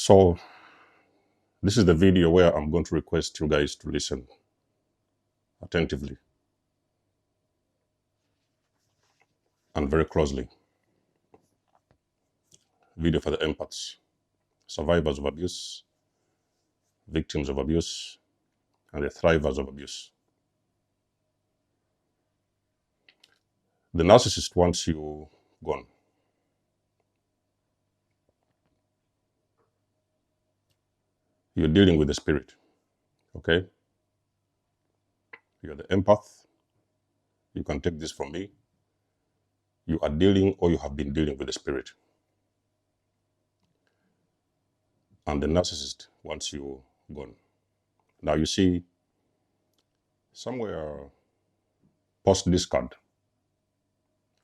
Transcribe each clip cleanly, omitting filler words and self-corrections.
So this is the video where I'm going to request you guys to listen attentively and very closely. Video for the empaths, survivors of abuse, victims of abuse, and the thrivers of abuse. The narcissist wants you gone. You're dealing with the spirit, okay? You're the empath. You can take this from me. You are dealing or you have been dealing with the spirit. And the narcissist wants you gone. Now you see, somewhere post discard,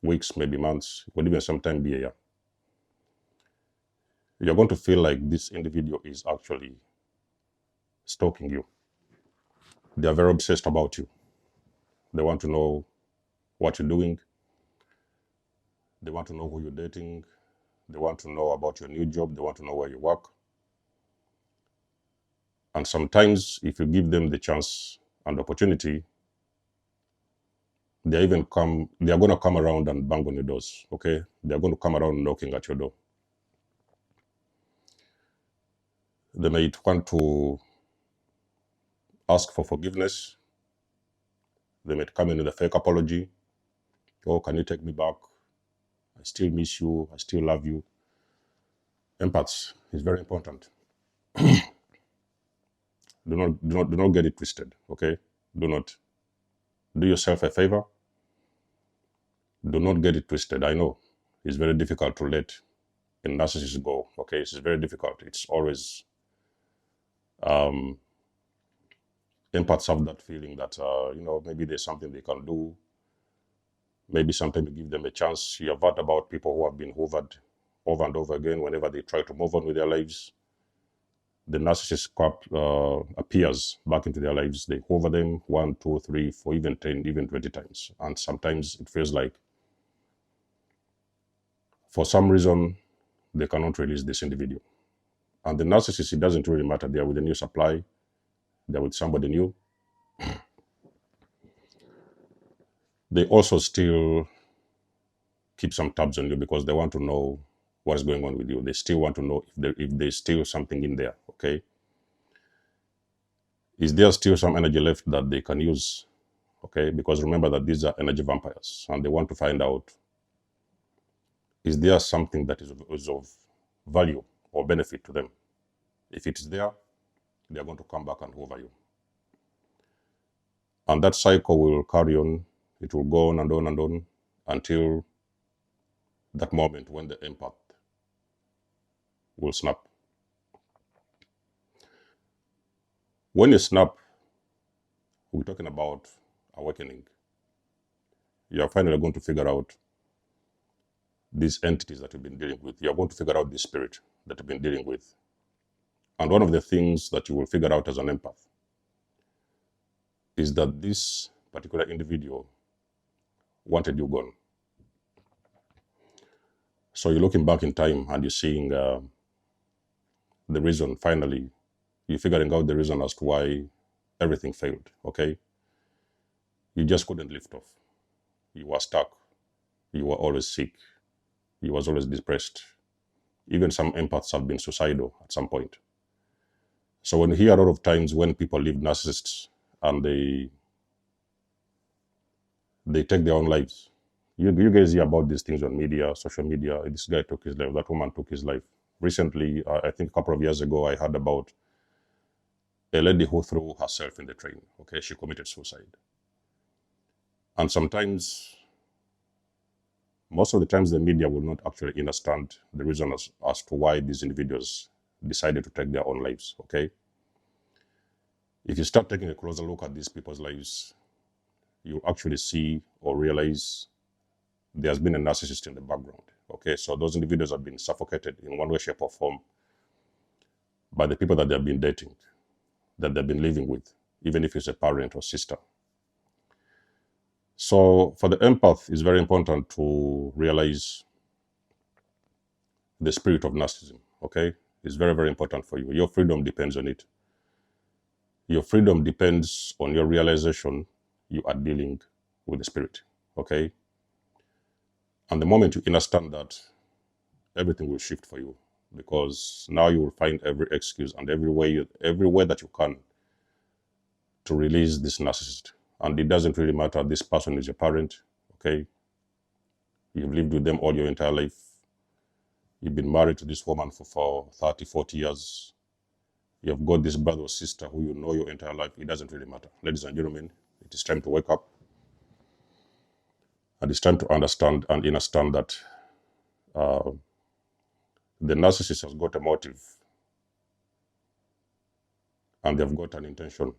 weeks, maybe months, could even sometime be a year, you're going to feel like this individual is actually stalking you. They are very obsessed about you. They want to know what you're doing. They want to know who you're dating. They want to know about your new job. They want to know where you work. And sometimes if you give them the chance and opportunity, they are going to come around and bang on your doors, okay? They're going to come around knocking at your door. They might want to ask for forgiveness. They might come in with a fake apology. Oh, can you take me back? I still miss you. I still love you. Empaths is very important. Do not get it twisted, okay? Do not. Do yourself a favor. Do not get it twisted. I know it's very difficult to let a narcissist go, okay? It's very difficult. It's always, empaths have that feeling that, maybe there's something they can do. Maybe sometimes you give them a chance. You have heard about people who have been hoovered over and over again whenever they try to move on with their lives. The narcissist appears back into their lives. They hover them 1, 2, 3, 4, even 10, even 20 times. And sometimes it feels like for some reason they cannot release this individual. And the narcissist, it doesn't really matter. They are with a new supply. They're with somebody new. They also still keep some tabs on you because they want to know what's going on with you. They still want to know if there's still something in there, okay? Is there still some energy left that they can use, okay? Because remember that these are energy vampires and they want to find out, is there something that is of value or benefit to them? If it is there, they're going to come back and hover you. And that cycle will carry on. It will go on and on and on until that moment when the empath will snap. When you snap, we're talking about awakening. You're finally going to figure out these entities that you've been dealing with. You're going to figure out the spirit that you've been dealing with. And one of the things that you will figure out as an empath is that this particular individual wanted you gone. So you're looking back in time and you're seeing the reason, finally, you're figuring out the reason as to why everything failed, okay? You just couldn't lift off. You were stuck. You were always sick. You was always depressed. Even some empaths have been suicidal at some point. So when you hear a lot of times when people leave narcissists and they take their own lives, you guys hear about these things on media, social media. This guy took his life, that woman took his life. Recently, I think a couple of years ago, I heard about a lady who threw herself in the train, okay? She committed suicide. And sometimes, most of the times, the media will not actually understand the reason as to why these individuals decided to take their own lives, okay? If you start taking a closer look at these people's lives, you actually see or realize there's been a narcissist in the background, okay? So those individuals have been suffocated in one way, shape, or form by the people that they've been dating, that they've been living with, even if it's a parent or sister. So for the empath, it's very important to realize the spirit of narcissism, okay? is very, very important for you. Your freedom depends on it. Your freedom depends on your realization you are dealing with the spirit, okay? And the moment you understand that, everything will shift for you, because now you will find every excuse and every way that you can to release this narcissist. And it doesn't really matter, this person is your parent, okay? You've lived with them all your entire life. You've been married to this woman for 30, 40 years. You've got this brother or sister who you know your entire life. It doesn't really matter. Ladies and gentlemen, it is time to wake up. And it's time to understand and understand that the narcissist has got a motive. And they've got an intention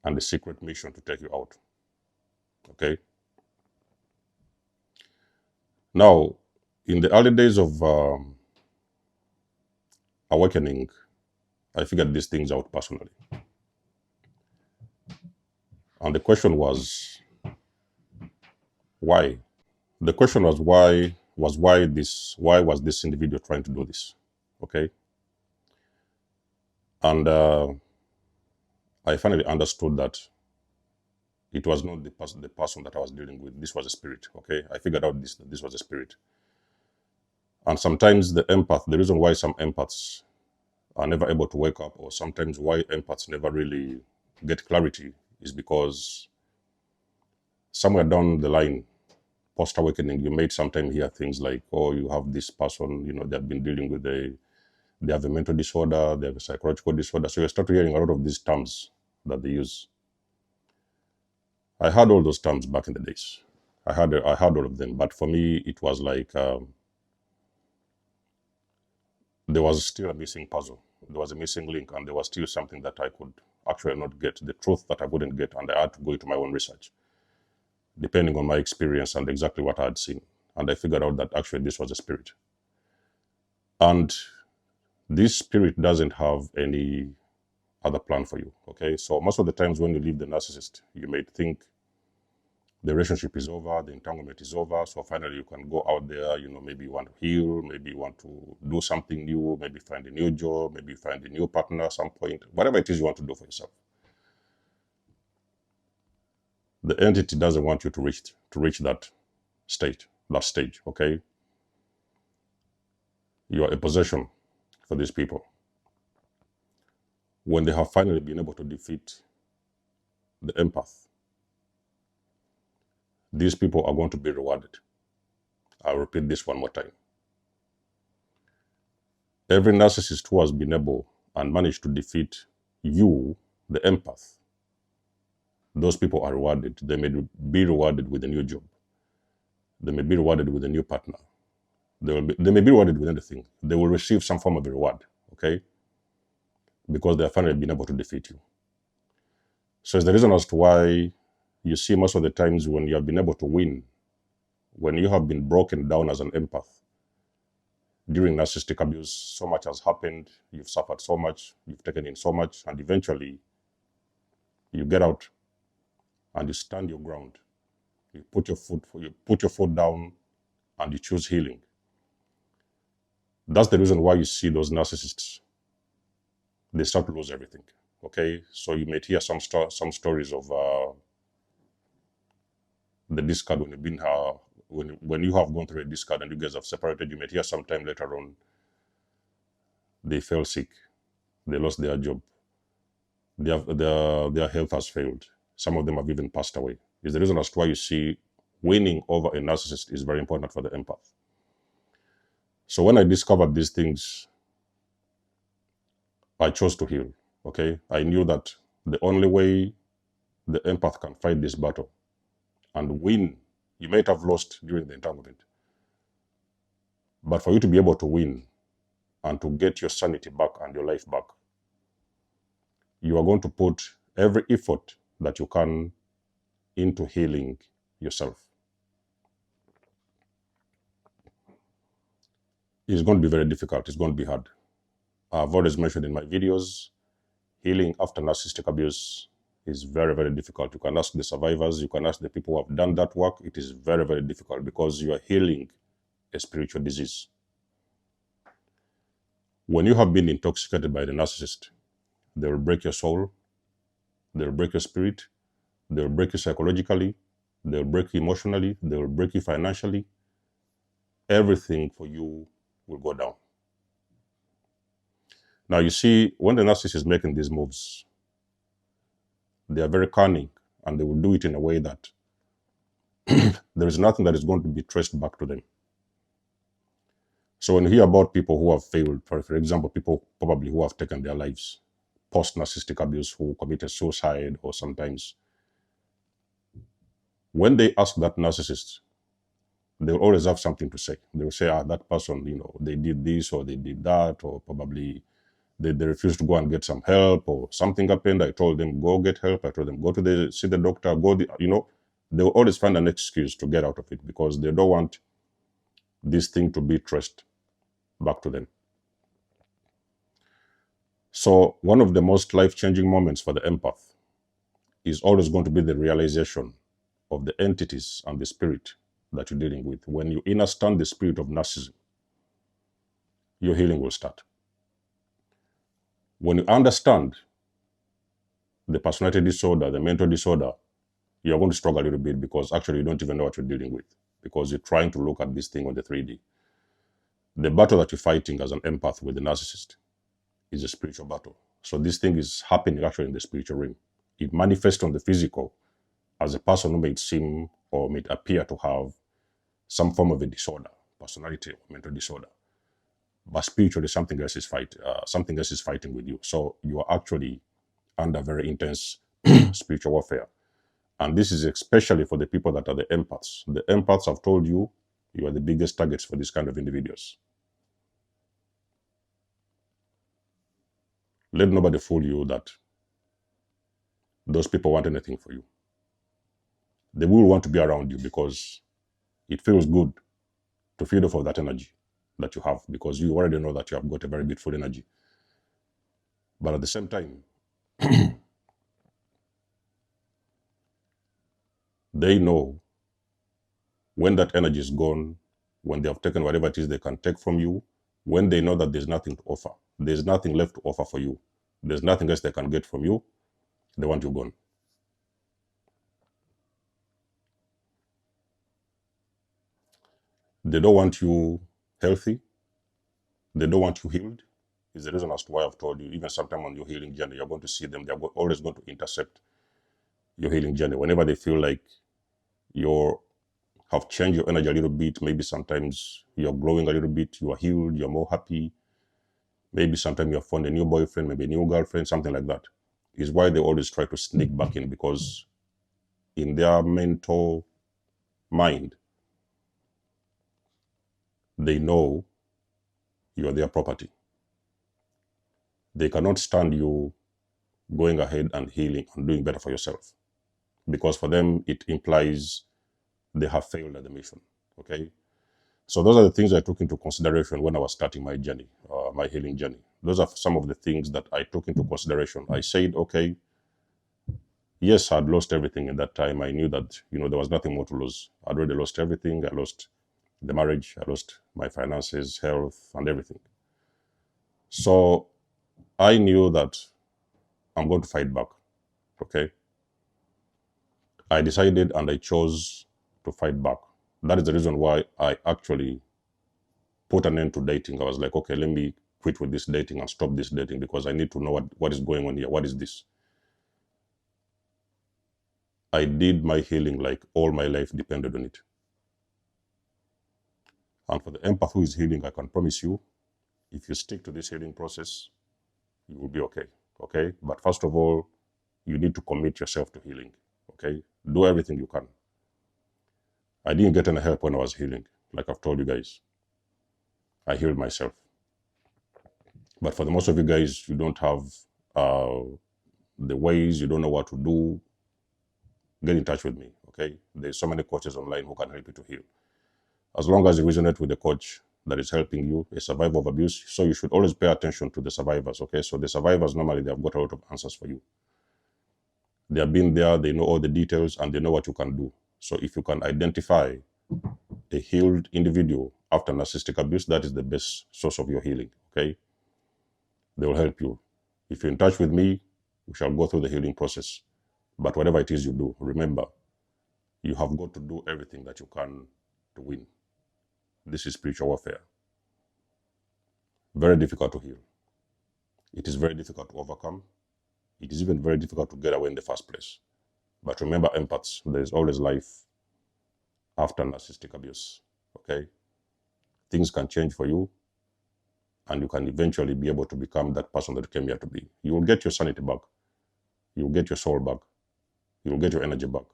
and a secret mission to take you out, okay? Now, in the early days of awakening, I figured these things out personally. And the question was, why? The question was why was this individual trying to do this, okay? And I finally understood that it was not the person that I was dealing with. This was a spirit, okay? I figured out this was a spirit. And sometimes the reason why some empaths are never able to wake up, or sometimes why empaths never really get clarity, is because somewhere down the line, post-awakening, you may sometimes hear things like, oh, you have this person, they've been dealing with they have a mental disorder, they have a psychological disorder. So you start hearing a lot of these terms that they use. I heard all those terms back in the days. I heard all of them, but for me, it was like there was still a missing puzzle. There was a missing link, and there was still something that I could actually not get, the truth that I wouldn't get, and I had to go into my own research, depending on my experience and exactly what I had seen. And I figured out that actually this was a spirit. And this spirit doesn't have any other plan for you, okay? So most of the times when you leave the narcissist, you may think the relationship is over, the entanglement is over, so finally you can go out there, maybe you want to heal, maybe you want to do something new, maybe find a new job, maybe find a new partner at some point, whatever it is you want to do for yourself. The entity doesn't want you to reach that stage, okay? You are a possession for these people. When they have finally been able to defeat the empath, these people are going to be rewarded. I'll repeat this one more time. Every narcissist who has been able and managed to defeat you, the empath, those people are rewarded. They may be rewarded with a new job. They may be rewarded with a new partner. They may be rewarded with anything. They will receive some form of a reward, okay? Because they have finally been able to defeat you. So it's the reason as to why you see most of the times when you have been able to win, when you have been broken down as an empath, during narcissistic abuse, so much has happened, you've suffered so much, you've taken in so much, and eventually you get out and you stand your ground. You put your foot down and you choose healing. That's the reason why you see those narcissists, they start to lose everything, okay? So you may hear some stories of the discard when you've been when you have gone through a discard and you guys have separated. You may hear sometime later on they fell sick, they lost their job, their health has failed. Some of them have even passed away. It's the reason as to why you see winning over a narcissist is very important for the empath. So when I discovered these things, I chose to heal, okay? I knew that the only way the empath can fight this battle and win, you might have lost during the entanglement, but for you to be able to win and to get your sanity back and your life back, you are going to put every effort that you can into healing yourself. It's going to be very difficult. It's going to be hard. I've always mentioned in my videos, healing after narcissistic abuse is very, very difficult. You can ask the survivors, you can ask the people who have done that work. It is very, very difficult because you are healing a spiritual disease. When you have been intoxicated by the narcissist, they will break your soul, they will break your spirit, they will break you psychologically, they will break you emotionally, they will break you financially. Everything for you will go down. Now, you see, when the narcissist is making these moves, they are very cunning, and they will do it in a way that there is nothing that is going to be traced back to them. So when you hear about people who have failed, for example, people probably who have taken their lives post-narcissistic abuse, who committed suicide, or sometimes, when they ask that narcissist, they will always have something to say. They will say, that person, they did this or they did that, or probably they refused to go and get some help, or something happened. I told them, go get help. I told them, see the doctor, they will always find an excuse to get out of it because they don't want this thing to be traced back to them. So one of the most life-changing moments for the empath is always going to be the realization of the entities and the spirit that you're dealing with. When you understand the spirit of narcissism, your healing will start. When you understand the personality disorder, the mental disorder, you're going to struggle a little bit because actually you don't even know what you're dealing with because you're trying to look at this thing on the 3D. The battle that you're fighting as an empath with the narcissist is a spiritual battle. So this thing is happening actually in the spiritual realm. It manifests on the physical as a person who may seem or may appear to have some form of a disorder, personality or mental disorder. But spiritually, something else is fighting with you. So you are actually under very intense spiritual warfare. And this is especially for the people that are the empaths. The empaths have told you, you are the biggest targets for this kind of individuals. Let nobody fool you that those people want anything for you. They will want to be around you because it feels good to feed off of that energy that you have because you already know that you have got a very beautiful energy. But at the same time, they know when that energy is gone, when they have taken whatever it is they can take from you, when they know that there's nothing to offer, there's nothing left to offer for you, there's nothing else they can get from you, they want you gone. They don't want you healthy. They don't want you healed. Is the reason as to why I've told you, even sometime on your healing journey, you're going to see them. They're always going to intercept your healing journey. Whenever they feel like you have changed your energy a little bit, maybe sometimes you're glowing a little bit, you are healed, you're more happy. Maybe sometimes you have found a new boyfriend, maybe a new girlfriend, something like that. Is why they always try to sneak back in because in their mental mind, they know you are their property. They cannot stand you going ahead and healing and doing better for yourself because for them, it implies they have failed at the mission, okay? So those are the things I took into consideration when I was starting my journey, my healing journey. Those are some of the things that I took into consideration. I said, okay, yes, I'd lost everything in that time. I knew that, there was nothing more to lose. I'd already lost everything. I lost the marriage. I lost my finances, health, and everything. So I knew that I'm going to fight back, okay? I decided and I chose to fight back. That is the reason why I actually put an end to dating. I was like, okay, let me quit with this dating and stop this dating because I need to know what is going on here. What is this? I did my healing like all my life depended on it. And for the empath who is healing, I can promise you, if you stick to this healing process, you will be okay, okay? But first of all, you need to commit yourself to healing, okay? Do everything you can. I didn't get any help when I was healing, like I've told you guys. I healed myself. But for the most of you guys, you don't have the ways, you don't know what to do, get in touch with me, okay? There's so many coaches online who can help you to heal. As long as you resonate with the coach that is helping you, a survivor of abuse, so you should always pay attention to the survivors, okay? So the survivors, normally, they have got a lot of answers for you. They have been there, they know all the details, and they know what you can do. So if you can identify a healed individual after narcissistic abuse, that is the best source of your healing, okay? They will help you. If you're in touch with me, we shall go through the healing process. But whatever it is you do, remember, you have got to do everything that you can to win. This is spiritual warfare. Very difficult to heal. It is very difficult to overcome. It is even very difficult to get away in the first place. But remember, empaths, there is always life after narcissistic abuse. Okay? Things can change for you, and you can eventually be able to become that person that you came here to be. You will get your sanity back. You will get your soul back. You will get your energy back.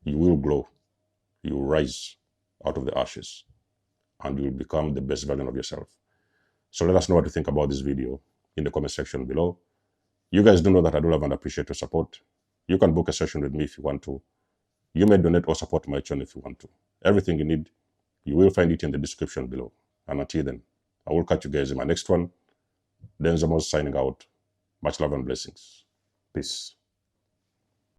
You will glow. You will rise out of the ashes, and you will become the best version of yourself. So let us know what you think about this video in the comment section below. You guys do know that I do love and appreciate your support. You can book a session with me if you want to. You may donate or support my channel if you want to. Everything you need, you will find it in the description below. And until then, I will catch you guys in my next one. Denzamos signing out. Much love and blessings. Peace.